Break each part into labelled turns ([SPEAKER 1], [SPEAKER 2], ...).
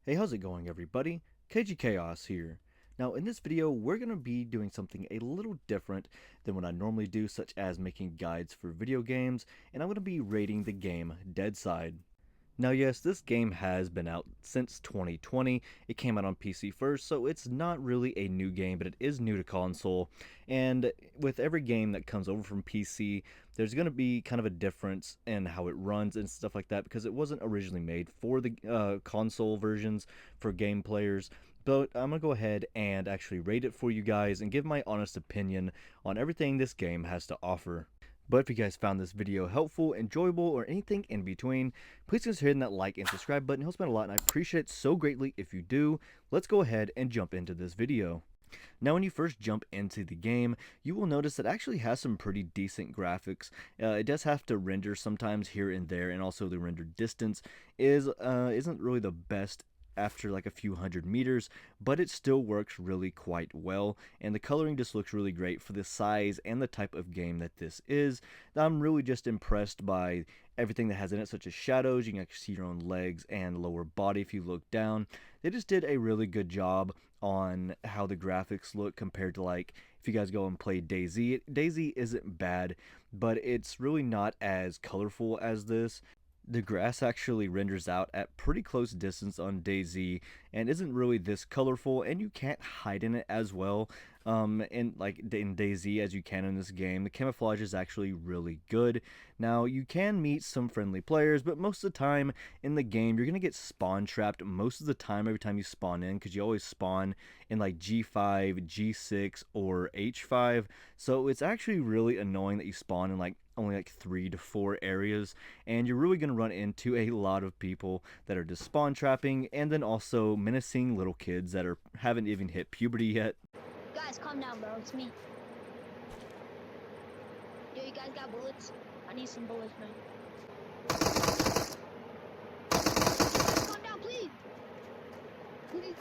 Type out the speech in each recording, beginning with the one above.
[SPEAKER 1] Hey, how's it going, everybody? KG Chaos here. Now, in this video, we're going to be doing something a little different than what I normally do, such as making guides for video games, and I'm going to be rating the game Deadside. Now, yes, this game has been out since 2020. It came out on PC first, so it's not really a new game, but it is new to console. And with every game that comes over from PC, there's going to be kind of a difference in how it runs and stuff like that because it wasn't originally made for the console versions for game players. But I'm going to go ahead and actually rate it for you guys and give my honest opinion on everything this game has to offer. But if you guys found this video helpful, enjoyable, or anything in between, please consider hitting that like and subscribe button. It helps me out a lot, and I appreciate it so greatly if you do. Let's go ahead and jump into this video. Now, when you first jump into the game, you will notice that it actually has some pretty decent graphics. It does have to render sometimes here and there, and also the render distance isn't really the best after like a few hundred meters, but it still works really quite well, and the coloring just looks really great for the size and the type of game that this is. I'm really just impressed by everything that has in it, such as shadows. You can actually see your own legs and lower body if you look down. They just did a really good job on how the graphics look compared to, like, if you guys go and play DayZ. DayZ isn't bad, but it's really not as colorful as this. The grass actually renders out at pretty close distance on DayZ and isn't really this colorful, and you can't hide in it as well in DayZ as you can in this game. The camouflage is actually really good. Now, you can meet some friendly players, but most of the time in the game you're gonna get spawn trapped most of the time every time you spawn in, because you always spawn in like G5, G6, or H5. So it's actually really annoying that you spawn in like only like 3 to 4 areas, and you're really going to run into a lot of people that are just spawn trapping and then also menacing little kids that haven't even hit puberty yet.
[SPEAKER 2] Guys, calm down, bro. It's me. Yo, you guys got bullets? I need some bullets, man. Calm down, please. Please.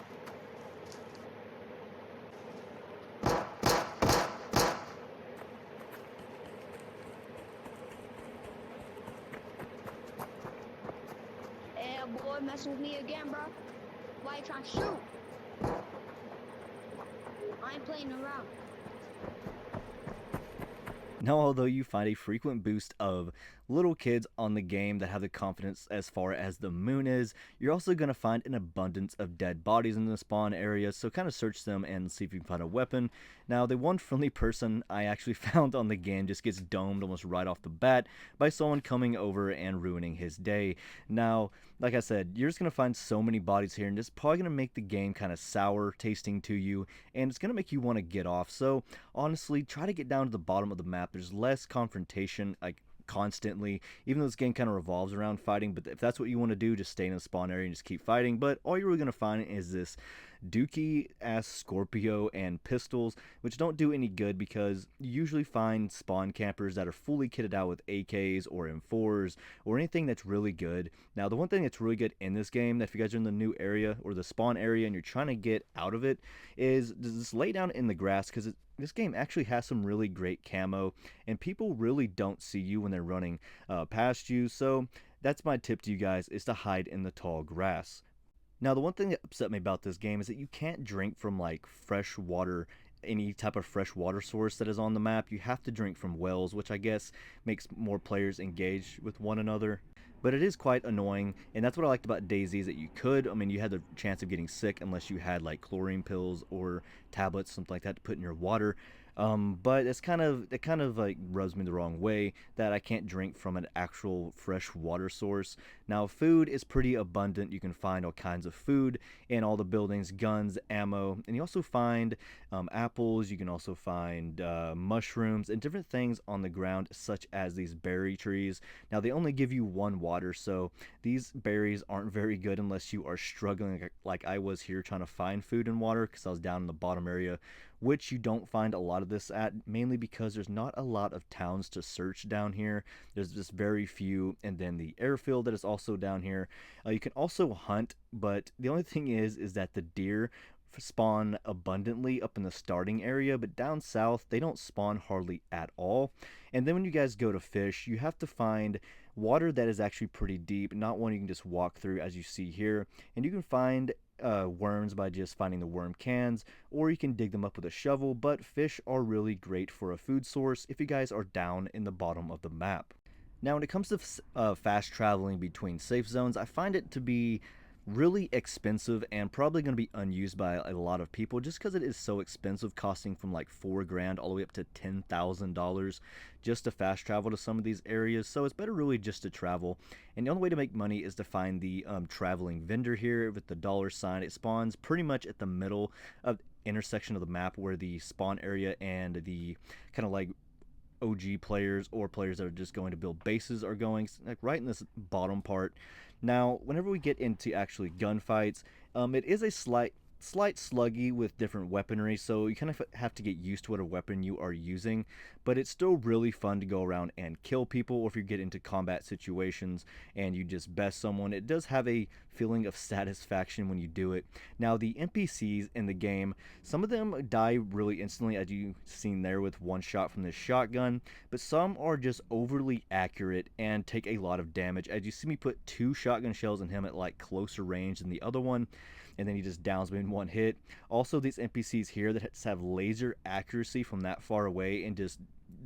[SPEAKER 2] Yeah, boy, messing with me again, bro. Why you trying to shoot? I ain't playing around.
[SPEAKER 1] Now, although you find a frequent boost of little kids on the game that have the confidence as far as the moon is, you're also going to find an abundance of dead bodies in the spawn area, so kind of search them and see if you can find a weapon. Now, the one friendly person I actually found on the game just gets domed almost right off the bat by someone coming over and ruining his day. Now, like I said, you're just going to find so many bodies here, and it's probably going to make the game kind of sour tasting to you, and it's going to make you want to get off. So, honestly, try to get down to the bottom of the map. There's less confrontation, like, constantly, even though this game kind of revolves around fighting. But if that's what you want to do, just stay in the spawn area and just keep fighting. But all you're really going to find is this dookie ass Scorpio and pistols, which don't do any good because you usually find spawn campers that are fully kitted out with AKs or M4s or anything that's really good. Now, the one thing that's really good in this game, that if you guys are in the new area or the spawn area and you're trying to get out of it, is just lay down in the grass, because this game actually has some really great camo, and people really don't see you when they're running past you. So that's my tip to you guys, is to hide in the tall grass. Now, the one thing that upset me about this game is that you can't drink from like fresh water, any type of fresh water source that is on the map. You have to drink from wells, which I guess makes more players engage with one another. But it is quite annoying, and that's what I liked about DayZ, is that you could, I mean, you had the chance of getting sick unless you had like chlorine pills or tablets, something like that, to put in your water. But it kind of like rubs me the wrong way that I can't drink from an actual fresh water source. Now, food is pretty abundant. You can find all kinds of food in all the buildings, guns, ammo, and you also find apples. You can also find mushrooms and different things on the ground, such as these berry trees. Now, they only give you 1 water, so these berries aren't very good unless you are struggling like I was here trying to find food and water, because I was down in the bottom area, which you don't find a lot of this at, mainly because there's not a lot of towns to search down here. There's just very few, and then the airfield that is also down here. You can also hunt, but the only thing is that the deer spawn abundantly up in the starting area, but down south they don't spawn hardly at all. And then when you guys go to fish, you have to find water that is actually pretty deep, not one you can just walk through as you see here. And you can find worms by just finding the worm cans, or you can dig them up with a shovel, but fish are really great for a food source if you guys are down in the bottom of the map. Now, when it comes to fast traveling between safe zones, I find it to be really expensive and probably going to be unused by a lot of people just because it is so expensive, costing from like 4 grand all the way up to $10,000 just to fast travel to some of these areas. So it's better really just to travel. And the only way to make money is to find the traveling vendor here with the dollar sign. It spawns pretty much at the middle of intersection of the map where the spawn area and the kind of like OG players or players that are just going to build bases are going, like right in this bottom part. Now, whenever we get into actually gunfights, it is a slight sluggy with different weaponry, so you kind of have to get used to what a weapon you are using, but it's still really fun to go around and kill people, or if you get into combat situations and you just best someone, it does have a feeling of satisfaction when you do it. Now, the NPCs in the game, some of them die really instantly, as you've seen there with one shot from this shotgun, but some are just overly accurate and take a lot of damage. As you see me put 2 shotgun shells in him at like closer range than the other one, and then he just downs me in one hit. Also, these NPCs here that have laser accuracy from that far away and just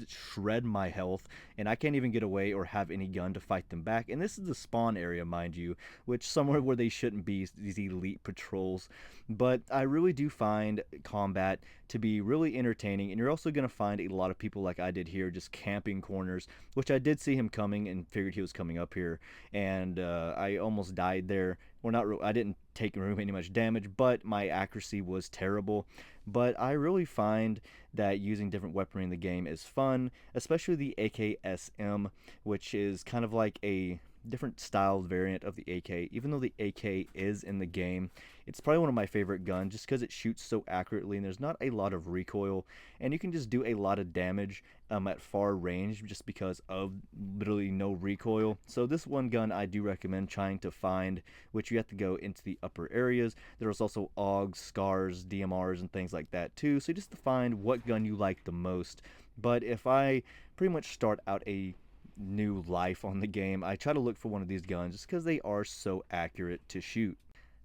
[SPEAKER 1] shred my health, and I can't even get away or have any gun to fight them back. And this is the spawn area, mind you, which somewhere where they shouldn't be, these elite patrols. But I really do find combat to be really entertaining, and you're also going to find a lot of people like I did here just camping corners, which I did see him coming and figured he was coming up here, and I almost died there. Well, not I didn't take any much damage, but my accuracy was terrible. But I really find that using different weaponry in the game is fun, especially the AKSM, which is kind of like a different style variant of the AK. Even though the AK is in the game, it's probably one of my favorite guns just because it shoots so accurately and there's not a lot of recoil, and you can just do a lot of damage at far range just because of literally no recoil. So this one gun I do recommend trying to find, which you have to go into the upper areas. There's also AUGs, SCARs, DMRs, and things like that too, so just to find what gun you like the most. But if I pretty much start out a new life on the game, I try to look for one of these guns just because they are so accurate to shoot.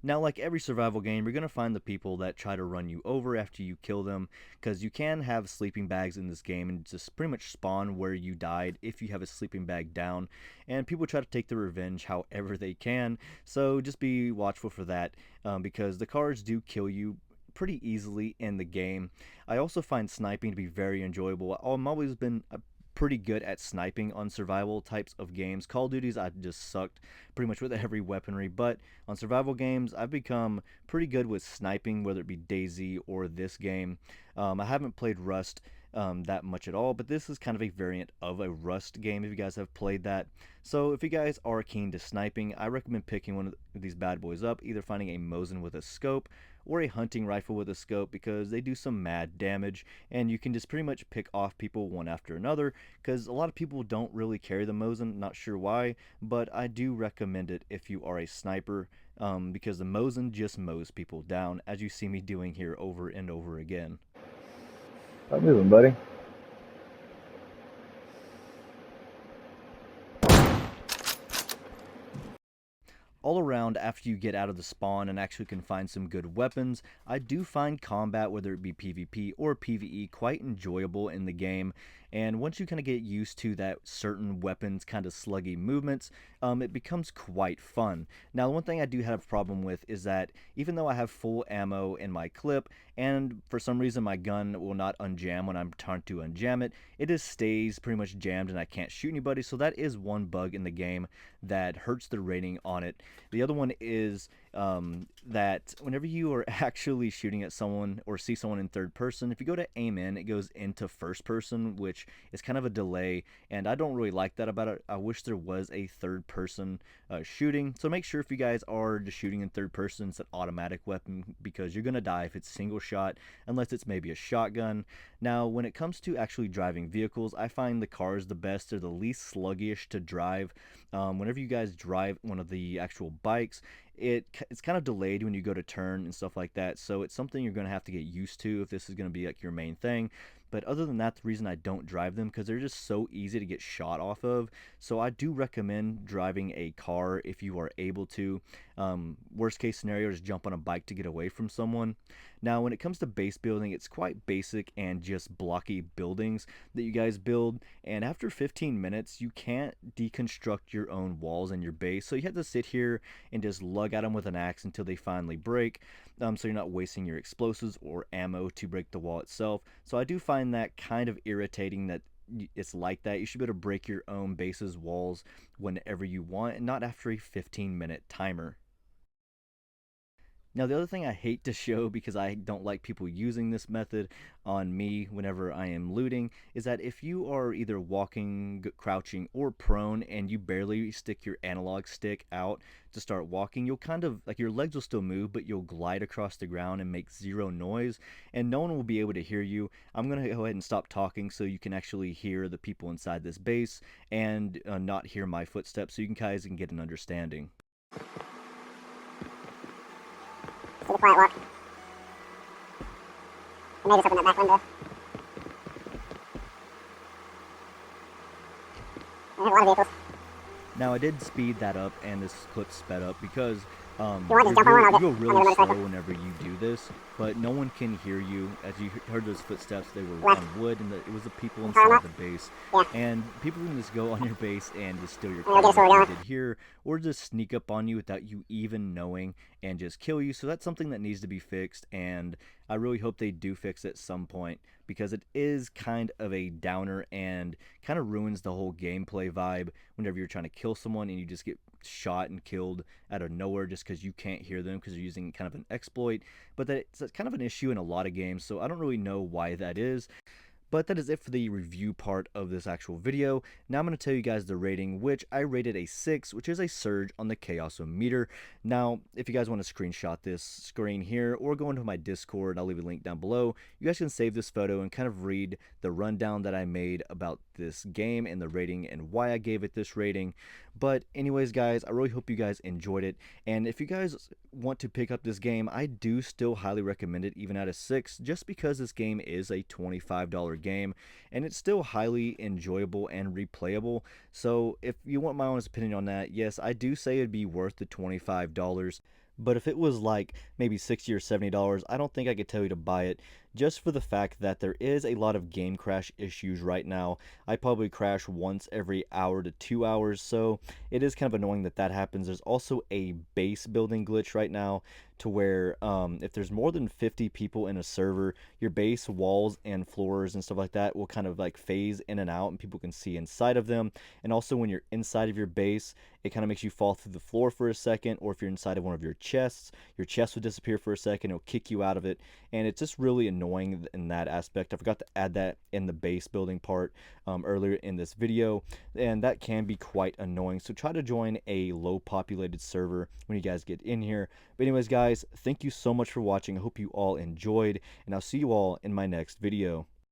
[SPEAKER 1] Now, like every survival game, you're going to find the people that try to run you over after you kill them, because you can have sleeping bags in this game and just pretty much spawn where you died if you have a sleeping bag down, and people try to take their revenge however they can, so just be watchful for that, because the cars do kill you pretty easily in the game. I also find sniping to be very enjoyable. I've always been pretty good at sniping on survival types of games. Call of Duties, I just sucked pretty much with every weaponry, but on survival games, I've become pretty good with sniping, whether it be DayZ or this game. I haven't played Rust that much at all, but this is kind of a variant of a Rust game if you guys have played that. So if you guys are keen to sniping, I recommend picking one of these bad boys up, either finding a Mosin with a scope or a hunting rifle with a scope, because they do some mad damage and you can just pretty much pick off people one after another, because a lot of people don't really carry the Mosin, not sure why, but I do recommend it if you are a sniper, because the Mosin just mows people down, as you see me doing here over and over again.
[SPEAKER 3] Stop moving, buddy.
[SPEAKER 1] All around, after you get out of the spawn and actually can find some good weapons, I do find combat, whether it be PvP or PvE, quite enjoyable in the game. And once you kind of get used to that certain weapons kind of sluggy movements, it becomes quite fun. Now, the one thing I do have a problem with is that even though I have full ammo in my clip, and for some reason my gun will not unjam when I'm trying to unjam it, it just stays pretty much jammed and I can't shoot anybody. So that is one bug in the game that hurts the rating on it. The other one is that whenever you are actually shooting at someone or see someone in third person, if you go to aim in, it goes into first person, which is kind of a delay, and I don't really like that about it. I wish there was a third person shooting. So make sure if you guys are just shooting in third person, it's an automatic weapon, because you're gonna die if it's single shot, unless it's maybe a shotgun. Now, when it comes to actually driving vehicles, I find the cars the best. They're the least sluggish to drive. Whenever you guys drive one of the actual bikes, it's kind of delayed when you go to turn and stuff like that, so it's something you're going to have to get used to if this is going to be like your main thing. But other than that, the reason I don't drive them because they're just so easy to get shot off of. So I do recommend driving a car if you are able to. Worst case scenario, just jump on a bike to get away from someone. Now, when it comes to base building, it's quite basic and just blocky buildings that you guys build. And after 15 minutes, you can't deconstruct your own walls and your base. So you have to sit here and just lug at them with an axe until they finally break. So you're not wasting your explosives or ammo to break the wall itself. So I do find that kind of irritating that it's like that. You should be able to break your own base's walls whenever you want and not after a 15-minute timer. Now, the other thing I hate to show because I don't like people using this method on me whenever I am looting is that if you are either walking, crouching, or prone and you barely stick your analog stick out to start walking, you'll kind of, like your legs will still move, but you'll glide across the ground and make zero noise, and no one will be able to hear you. I'm going to go ahead and stop talking so you can actually hear the people inside this base and not hear my footsteps so you guys can get an understanding.
[SPEAKER 4] Take a quiet walk. And maybe just open that back window. I have a lot of vehicles.
[SPEAKER 1] Now I did speed that up and this clip sped up because
[SPEAKER 4] You want to jump on one? I'll
[SPEAKER 1] you
[SPEAKER 4] get
[SPEAKER 1] go
[SPEAKER 4] on the
[SPEAKER 1] really
[SPEAKER 4] motorcycle.
[SPEAKER 1] slow whenever you do this, but no one can hear you. As you heard those footsteps, they were
[SPEAKER 4] Left.
[SPEAKER 1] on wood, and it was the people
[SPEAKER 4] Car
[SPEAKER 1] inside
[SPEAKER 4] left.
[SPEAKER 1] the base.
[SPEAKER 4] Yeah.
[SPEAKER 1] And people can just go on your base and just steal your
[SPEAKER 4] And I'll
[SPEAKER 1] car
[SPEAKER 4] get us where
[SPEAKER 1] like
[SPEAKER 4] we're
[SPEAKER 1] they
[SPEAKER 4] going.
[SPEAKER 1] did here, or just sneak up on you without you even knowing and just kill you. So that's something that needs to be fixed, and I really hope they do fix it at some point because it is kind of a downer and kind of ruins the whole gameplay vibe whenever you're trying to kill someone and you just get shot and killed out of nowhere just because you can't hear them because you're using kind of an exploit. But that's kind of an issue in a lot of games, so I don't really know why that is. But that is it for the review part of this actual video. Now I'm going to tell you guys the rating, which I rated a 6, which is a surge on the Chaos-O-Meter. Now, if you guys want to screenshot this screen here or go into my Discord, I'll leave a link down below. You guys can save this photo and kind of read the rundown that I made about this game and the rating and why I gave it this rating. But anyways, guys, I really hope you guys enjoyed it. And if you guys want to pick up this game, I do still highly recommend it, even at a 6, just because this game is a $25 game and it's still highly enjoyable and replayable. So if you want my honest opinion on that, yes, I do say it'd be worth the $25. But if it was like maybe $60 or $70, I don't think I could tell you to buy it, just for the fact that there is a lot of game crash issues right now. I probably crash once every hour to 2 hours, so it is kind of annoying that that happens. There's also a base building glitch right now to where if there's more than 50 people in a server, your base walls and floors and stuff like that will kind of like phase in and out and people can see inside of them. And also when you're inside of your base, it kind of makes you fall through the floor for a second, or if you're inside of one of your chests, your chest will disappear for a second, it'll kick you out of it, and it's just really annoying in that aspect. I forgot to add that in the base building part earlier in this video, and that can be quite annoying. So try to join a low populated server when you guys get in here. But anyways, guys, thank you so much for watching. I hope you all enjoyed, and I'll see you all in my next video.